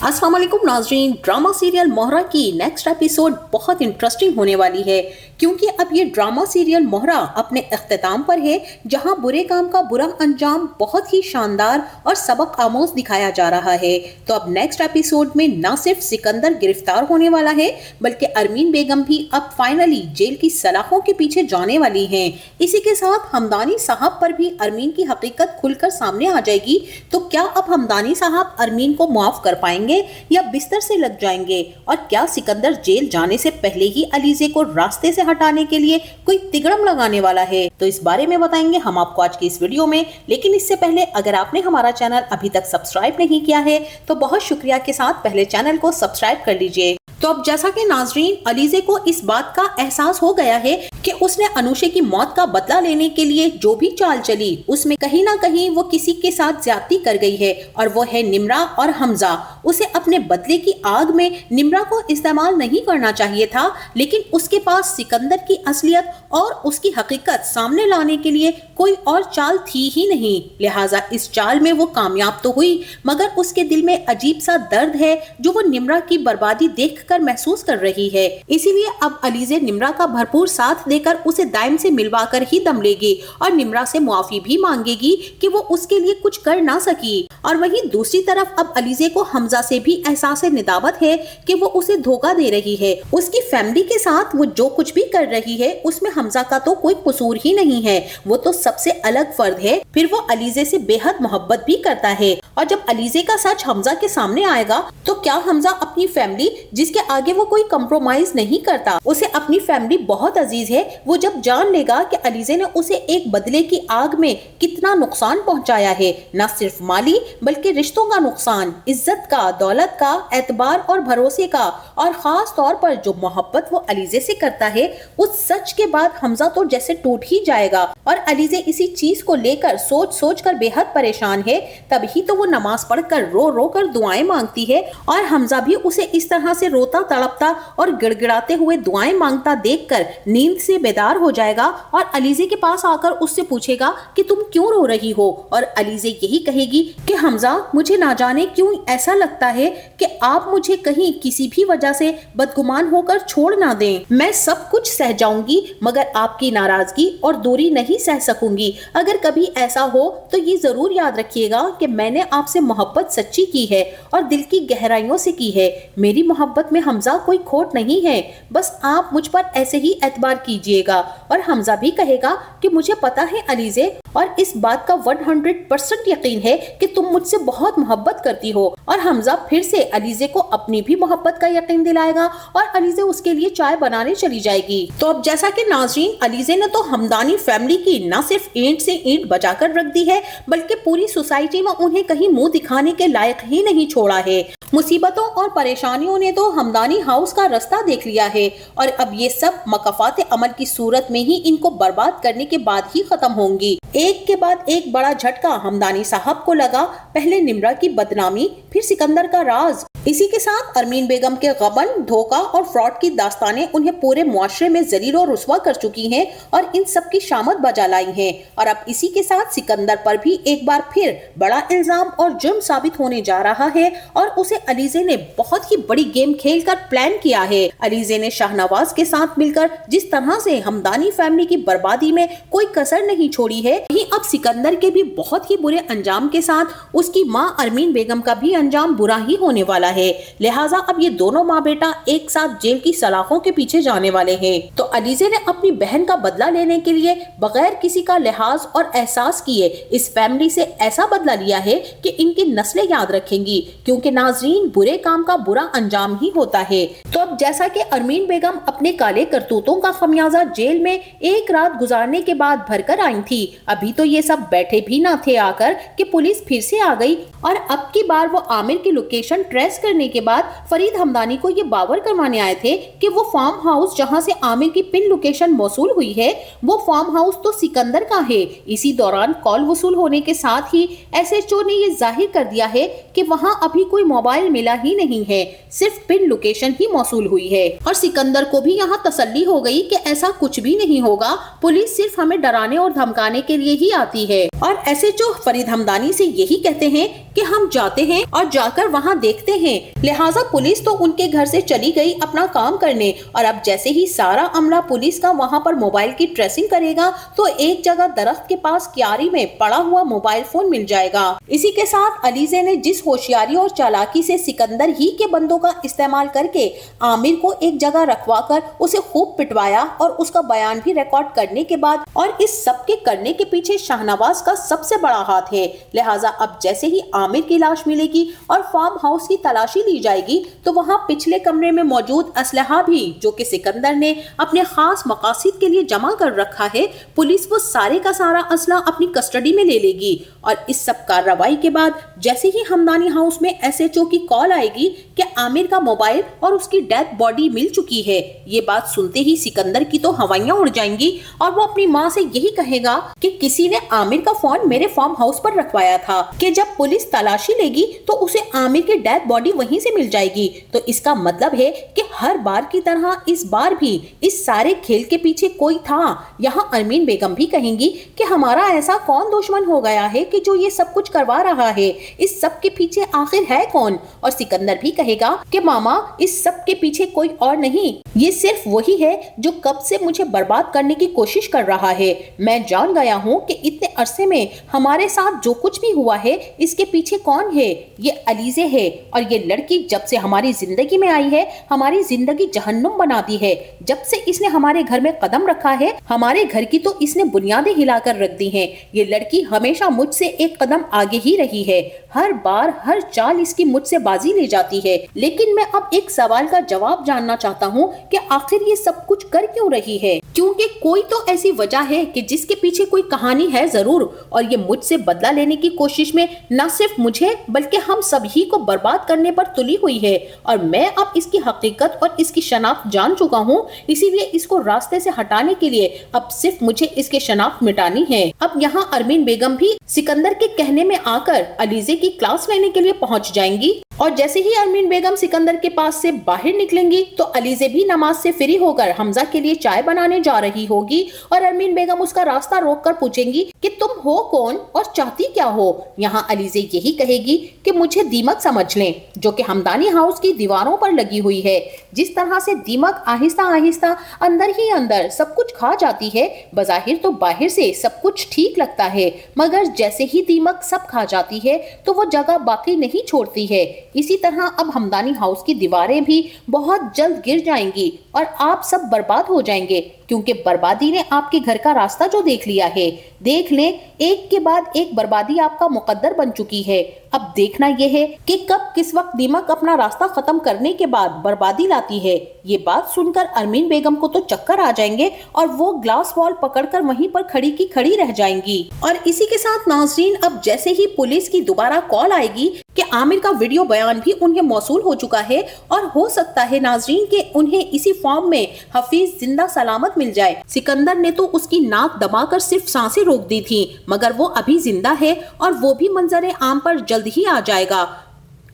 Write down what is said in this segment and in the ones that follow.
अस्सलाम वालेकुम नाज़रीन, ड्रामा सीरियल मोहरा की नेक्स्ट एपिसोड बहुत इंटरेस्टिंग होने वाली है क्योंकि अब ये ड्रामा सीरियल मोहरा अपने इख्तिताम पर है, जहां बुरे काम का बुरा अंजाम बहुत ही शानदार और सबक आमोज दिखाया जा रहा है। तो अब नेक्स्ट एपिसोड में न सिर्फ सिकंदर गिरफ्तार होने वाला है बल्कि अरमीन बेगम भी अब फाइनली जेल की सलाखों के पीछे जाने वाली हैं। इसी के साथ हमदानी साहब पर भी अरमीन की हकीकत खुलकर सामने आ जाएगी। तो क्या अब हमदानी साहब अरमीन को माफ कर पाएंगे या बिस्तर से लग जाएंगे, और क्या सिकंदर जेल जाने से पहले ही अलीजे को रास्ते से हटाने के लिए कोई तिगड़म लगाने वाला है? तो इस बारे में बताएंगे हम आपको आज की इस वीडियो में। लेकिन इससे पहले अगर आपने हमारा चैनल अभी तक सब्सक्राइब नहीं किया है तो बहुत शुक्रिया के साथ पहले चैनल को सब्सक्राइब कर लीजिए। तो अब जैसा कि नाजरीन, अलीजे को इस बात का एहसास हो गया है कि उसने अनुषे की मौत का बदला लेने के लिए जो भी चाल चली उसमें कहीं ना कहीं वो किसी के साथ ज्यादती कर गई है, और वो है निम्रा और हमजा। उसे अपने बदले की आग में निम्रा को इस्तेमाल नहीं करना चाहिए था, लेकिन उसके पास सिकंदर की असलियत और उसकी हकीकत सामने लाने के लिए कोई और चाल थी ही नहीं। लिहाजा इस चाल में वो कामयाब तो हुई, मगर उसके दिल में अजीब सा दर्द है जो वो निम्रा की बर्बादी देखकर महसूस कर रही है। इसीलिए अब अलीजे निम्रा का भरपूर साथ देकर उसे दाइम से मिलवाकर ही दम लेगी और निम्रा से मुआफी भी मांगेगी कि वो उसके लिए कुछ कर ना सकी। और वहीं दूसरी तरफ अब अलीजे को हमजा से भी एहसास निदावत है कि वो उसे धोखा दे रही है। उसकी फैमिली के साथ वो जो कुछ भी कर रही है उसमें हमजा का तो कोई कसूर ही नहीं है, वो तो सबसे अलग फर्द है। फिर वो अलीजे से बेहद मोहब्बत भी करता है, और जब अलीजे का सच हमजा के सामने आएगा तो क्या हमजा अपनी फैमिली, जिसके आगे वो कोई कंप्रोमाइज नहीं करता, उसे अपनी फैमिली बहुत अजीज है, वो जब जान लेगा कि अलीजे ने उसे एक बदले की आग में कितना नुकसान पहुंचाया है, न सिर्फ माली बल्कि रिश्तों का नुकसान, इज्जत का, दौलत का, एतबार और भरोसे का, और खास तौर पर जो मोहब्बत वो अलीजे से करता है, उस सच के बाद हमजा तो जैसे टूट ही जाएगा। और अलीजे इसी चीज को लेकर सोच सोच कर बेहद परेशान है। तभी तो वो नमाज पढ़कर रो रो कर दुआएं मांगती है, और हमजा भी उसे इस तरह से रोता तड़पता और गिड़गिड़ाते हुए दुआएं मांगता देखकर नींद से बेदार हो जाएगा और अलीजे के पास आकर उससे पूछेगा कि तुम क्यों रो रही हो, और अलीजे यही कहेगी कि हमजा, मुझे ना जाने क्यों ऐसा लगता है कि आप मुझे कहीं किसी भी वजह से बदगुमान होकर छोड़ ना दें। मैं सब कुछ सह जाऊंगी मगर आपकी नाराजगी और दूरी नहीं सह सकूंगी। अगर कभी ऐसा हो तो ये जरूर याद रखिएगा कि मैंने आपसे मोहब्बत सच्ची की है और दिल की गहराइयों से की है। मेरी मोहब्बत में हमजा कोई खोट नहीं है, बस आप मुझ पर ऐसे ही एतबार कीजिएगा। और हमजा भी कहेगा कि मुझे पता है अलीजे, और इस बात का 100% यकीन है कि तुम मुझसे बहुत मोहब्बत करती हो। और हमजा फिर से अलीजे को अपनी भी मोहब्बत का यकीन दिलाएगा और अलीजे उसके लिए चाय बनाने चली जाएगी। तो अब जैसा कि नाज़रीन, अलीजे ने तो हमदानी फैमिली की न सिर्फ ईंट से ईंट बजाकर रख दी है बल्कि पूरी सोसाइटी में उन्हें कहीं मुंह दिखाने के लायक ही नहीं छोड़ा है। मुसीबतों और परेशानियों ने तो हमदानी हाउस का रास्ता देख लिया है, और अब ये सब मकफात अमल की सूरत में ही इनको बर्बाद करने के बाद ही खत्म होंगी। एक के बाद एक बड़ा झटका हमदानी साहब को लगा, पहले निम्रा की बदनामी, फिर सिकंदर का राज। इसी के साथ अरमीन बेगम के गबन, धोखा और फ्रॉड की दास्तानें उन्हें पूरे मुआशरे में जलील और रुस्वा कर चुकी हैं और इन सब की शामत बजा लाई हैं। और अब इसी के साथ सिकंदर पर भी एक बार फिर बड़ा इल्जाम और जुर्म साबित होने जा रहा है, और उसे अलीजे ने बहुत ही बड़ी गेम खेलकर प्लान किया है। अलीजे ने शाहनवाज के साथ मिलकर जिस तरह से हमदानी फैमिली की बर्बादी में कोई कसर नहीं छोड़ी है, वहीं अब सिकंदर के भी बहुत ही बुरे अंजाम के साथ उसकी मां अरमीन बेगम का भी अंजाम बुरा ही होने वाला है। लिहाजा अब ये दोनों माँ बेटा एक साथ जेल की सलाखों के पीछे जाने वाले हैं। तो अलीजे ने अपनी बहन का बदला लेने के लिए बगैर किसी का लिहाज और एहसास किए इस फैमिली से ऐसा बदला लिया है कि इनकी नस्लें याद रखेंगी, क्योंकि नाजरीन, बुरे काम का बुरा अंजाम ही होता है। तो अब जैसा कि अरमीन बेगम अपने काले करतूतों का खमियाजा जेल में एक रात गुजारने के बाद भरकर आई थी, अभी तो ये सब बैठे भी ना थे आकर कि पुलिस फिर से आ गई, और अब की बार वो आमिर की लोकेशन ट्रेस करने के बाद फरीद हमदानी को ये बावर करवाने आए थे कि वो फार्म हाउस जहां से आमिर की पिन लोकेशन मौसूल हुई है, वो फार्म हाउस तो सिकंदर का है। इसी दौरान कॉल वसूल होने के साथ ही एसएचओ ने ये जाहिर कर दिया है कि वहां अभी कोई मोबाइल मिला ही नहीं है, सिर्फ पिन लोकेशन ही मौसूल हुई है। और सिकंदर को भी यहाँ तसल्ली हो गई कि ऐसा कुछ भी नहीं होगा, पुलिस सिर्फ हमें डराने और धमकाने के लिए ही आती है। और एसएचओ फरीद हमदानी से यही कहते हैं कि हम जाते हैं और जाकर वहाँ देखते हैं हैं, लिहाजा पुलिस तो उनके घर से चली गई अपना काम करने। और अब जैसे ही सारा अमला पुलिस का वहां पर मोबाइल की ट्रेसिंग करेगा तो एक जगह दरख्त के पास क्यारी में पड़ा हुआ मोबाइल फोन मिल जाएगा। इसी के साथ अलीजे ने जिस होशियारी और चालाकी से सिकंदर ही के बंदों का इस्तेमाल करके आमिर को एक जगह रखवाकर उसे खूब पिटवाया और उसका बयान भी रिकॉर्ड करने के बाद, और इस सब के करने के पीछे शाहनवाज का सबसे बड़ा हाथ है। लिहाजा अब जैसे ही आमिर की लाश मिलेगी और फार्म हाउस की तलाशी ली जाएगी तो वहां पिछले कमरे में मौजूद असलहा भी जो कि सिकंदर ने अपने खास मकासद के लिए जमा कर रखा है, पुलिस वो सारे का सारा असला अपनी कस्टडी में ले लेगी। और इस सब कार्रवाई के बाद जैसे ही हमदानी हाउस में एसएचओ की कॉल आएगी कि आमिर का मोबाइल और उसकी डेथ बॉडी मिल चुकी है, ये बात सुनते ही सिकंदर की तो हवाइयां उड़ जाएंगी और वो अपनी माँ से यही कहेगा कि किसी ने आमिर का फोन मेरे फार्म हाउस पर रखवाया था, कि जब पुलिस तलाशी लेगी तो उसे आमिर की डेथ बॉडी वहीं से मिल जाएगी। तो इसका मतलब है कि हर बार की तरह इस बार भी इस सारे खेल के पीछे कोई था। यहाँ अरमीन बेगम भी कहेंगी कि हमारा ऐसा कौन दुश्मन हो गया है कि जो ये सब कुछ करवा रहा है, इस सब के पीछे आखिर है कौन। और सिकंदर भी कहेगा कि मामा इस सब के पीछे कोई और नहीं, ये सिर्फ वही है जो कब से मुझे बर्बाद करने की कोशिश कर रहा है। मैं जान गया हूँ कि इतने अरसे में हमारे साथ जो कुछ भी हुआ है इसके पीछे कौन है, ये अलीजे है। और ये लड़की जब से हमारी जिंदगी में आई है हमारी जिंदगी जहन्नुम बना दी है। जब से इसने हमारे घर में कदम रखा है हमारे घर की तो इसने बुनियादें हिलाकर रख दी हैं। ये लड़की हमेशा मुझसे एक कदम आगे ही रही है, हर बार हर चाल इसकी मुझसे बाजी ले जाती है। लेकिन मैं अब एक सवाल का जवाब जानना चाहता हूँ कि आखिर ये सब कुछ कर क्यों रही है, क्योंकि कोई तो ऐसी वजह है कि जिसके पीछे कोई कहानी है जरूर। और ये मुझसे बदला लेने की कोशिश में न सिर्फ मुझे बल्कि हम सभी को बर्बाद करने पर तुली हुई है। और मैं अब इसकी हकीकत और इसकी शनाख्त जान चुका हूँ, इसीलिए इसको रास्ते से हटाने के लिए अब सिर्फ मुझे इसके शनाख्त मिटानी है। अब यहाँ अरमीन बेगम भी सिकंदर के कहने में आकर अलीजे की क्लास लेने के लिए पहुंच जाएंगी। और जैसे ही अरमीन बेगम सिकंदर के पास से बाहर निकलेंगी तो अलीजे भी नमाज से फ्री होकर हमजा के लिए चाय बनाने जा रही होगी। और अरमीन बेगम उसका रास्ता रोककर पूछेंगी कि तुम हो कौन और चाहती क्या हो। यहाँ अलीजे यही कहेगी कि मुझे दीमक समझ लें, जो कि हमदानी हाउस की दीवारों पर लगी हुई है। जिस तरह से दीमक आहिस्ता आहिस्ता अंदर ही अंदर सब कुछ खा जाती है, बज़ाहिर तो बाहर से सब कुछ ठीक लगता है, मगर जैसे ही दीमक सब खा जाती है तो वो जगह बाकी नहीं छोड़ती है। इसी तरह अब हमदानी हाउस की दीवारें भी बहुत जल्द गिर जाएंगी और आप सब बर्बाद हो जाएंगे, क्योंकि बर्बादी ने आपके घर का रास्ता जो देख लिया है। देख लें, एक के बाद एक बर्बादी आपका मुकद्दर बन चुकी है। अब देखना यह है कि कब किस वक्त दीमक अपना रास्ता खत्म करने के बाद बर्बादी लाती है। ये बात सुनकर अरमीन बेगम को तो चक्कर आ जाएंगे और वो ग्लास वॉल पकड़कर वहीं पर खड़ी की खड़ी रह जाएंगी। और इसी के साथ नाज़रीन, अब जैसे ही पुलिस की दोबारा कॉल आएगी कि आमिर का वीडियो बयान भी उन्हें मौसूल हो चुका है और हो सकता है नाज़रीन कि उन्हें इसी फॉर्म में हफीज जिंदा सलामत मिल जाए। सिकंदर ने तो उसकी नाक दबाकर सिर्फ सांसें रोक दी थी, मगर वो अभी जिंदा है और वो भी मंजरे आम पर जल्द ही आ जाएगा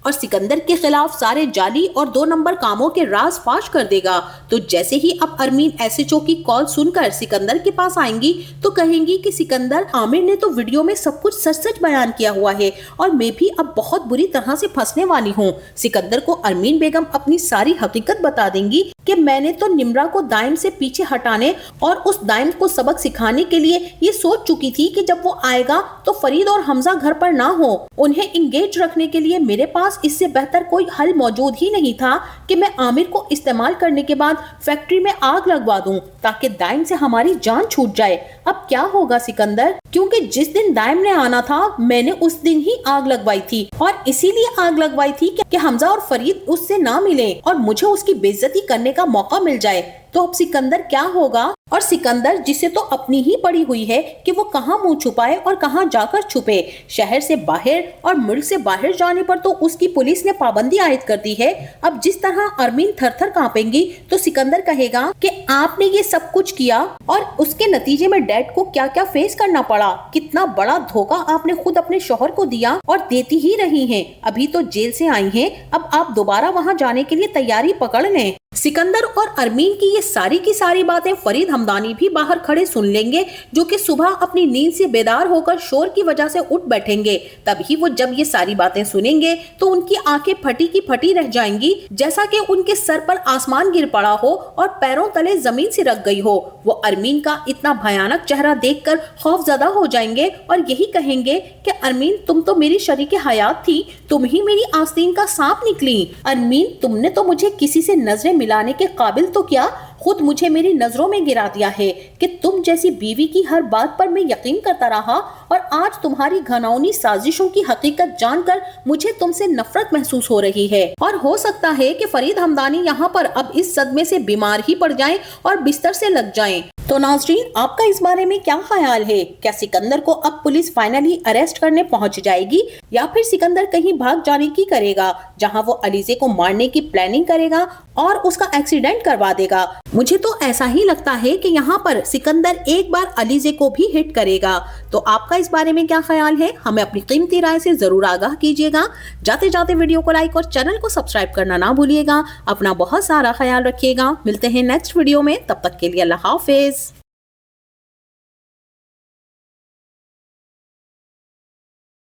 और सिकंदर के खिलाफ सारे जाली और 2 नंबर कामों के राज फाश कर देगा। तो जैसे ही अब अरमीन एसएचओ की कॉल सुनकर सिकंदर के पास आएंगी तो कहेंगी कि सिकंदर, आमिर ने तो वीडियो में सब कुछ सच सच बयान किया हुआ है और मैं भी अब बहुत बुरी तरह से फंसने वाली हूँ। सिकंदर को अरमीन बेगम अपनी सारी हकीकत बता देंगी कि मैंने तो निम्रा को दाइम से पीछे हटाने और उस दाइम को सबक सिखाने के लिए ये सोच चुकी थी कि जब वो आएगा तो फरीद और हमजा घर पर ना हो। उन्हें इंगेज रखने के लिए मेरे पास इससे बेहतर कोई हल मौजूद ही नहीं था कि मैं आमिर को इस्तेमाल करने के बाद फैक्ट्री में आग लगवा दूं ताकि दाइम से हमारी जान छूट जाए। अब क्या होगा सिकंदर, क्योंकि जिस दिन दाइम ने आना था मैंने उस दिन ही आग लगवाई थी और इसीलिए आग लगवाई थी कि हमजा और फरीद उससे ना मिले और मुझे उसकी बेइज्जती करने का मौका मिल जाए। तो अब सिकंदर क्या होगा? और सिकंदर जिसे तो अपनी ही पड़ी हुई है कि वो कहाँ मुंह छुपाए और कहाँ जाकर छुपे। शहर से बाहर और मुल्क से बाहर जाने पर तो उसकी पुलिस ने पाबंदी आयद कर दी है। अब जिस तरह अरमीन थर-थर कांपेंगी तो सिकंदर कहेगा कि आपने ये सब कुछ किया और उसके नतीजे में डैड को क्या क्या फेस करना पड़ा। कितना बड़ा धोखा आपने खुद अपने शौहर को दिया और देती ही रही हैं। अभी तो जेल से आई हैं, अब आप दोबारा वहाँ जाने के लिए तैयारी पकड़ लें। सिकंदर और अरमीन की ये सारी की सारी बातें फरीद हमदानी भी बाहर खड़े सुन लेंगे, जो कि सुबह अपनी नींद से बेदार होकर शोर की वजह से उठ बैठेंगे। तभी वो जब ये सारी बातें सुनेंगे तो उनकी आंखें फटी की फटी रह जाएंगी, जैसा कि उनके सर पर आसमान गिर पड़ा हो और पैरों तले जमीन सिरक गई हो। वो अरमीन का इतना भयानक चेहरा देखकर खौफजदा हो जाएंगे और यही कहेंगे कि अरमीन, तुम तो मेरी शरीके हयात थी, तुम ही मेरी आस्तीन का सांप निकली। अरमीन, तुमने तो मुझे किसी से नजरें मिलाने के काबिल तो क्या, खुद मुझे मेरी नजरों में गिरा दिया है कि तुम जैसी बीवी की हर बात पर मैं यकीन करता रहा, और आज तुम्हारी घिनौनी साजिशों की हकीकत जानकर मुझे तुमसे नफरत महसूस हो रही है। और हो सकता है कि फरीद हमदानी यहाँ पर अब इस सदमे से बीमार ही पड़ जाएं और बिस्तर से लग जाएं। तो नाज़रीन, आपका इस बारे में क्या ख्याल है? क्या सिकंदर को अब पुलिस फाइनली अरेस्ट करने पहुंच जाएगी, या फिर सिकंदर कहीं भाग जाने की करेगा, जहां वो अलीज़े को मारने की प्लानिंग करेगा और उसका एक्सीडेंट करवा देगा? मुझे तो ऐसा ही लगता है कि यहाँ पर सिकंदर एक बार अलीज़े को भी हिट करेगा। तो आपका इस बारे में क्या ख्याल है? हमें अपनी कीमती राय से जरूर आगाह कीजिएगा। जाते जाते वीडियो को लाइक और चैनल को सब्सक्राइब करना ना भूलिएगा। अपना बहुत सारा ख्याल रखिएगा। मिलते हैं नेक्स्ट वीडियो में, तब तक के लिए अल्लाह हाफिज।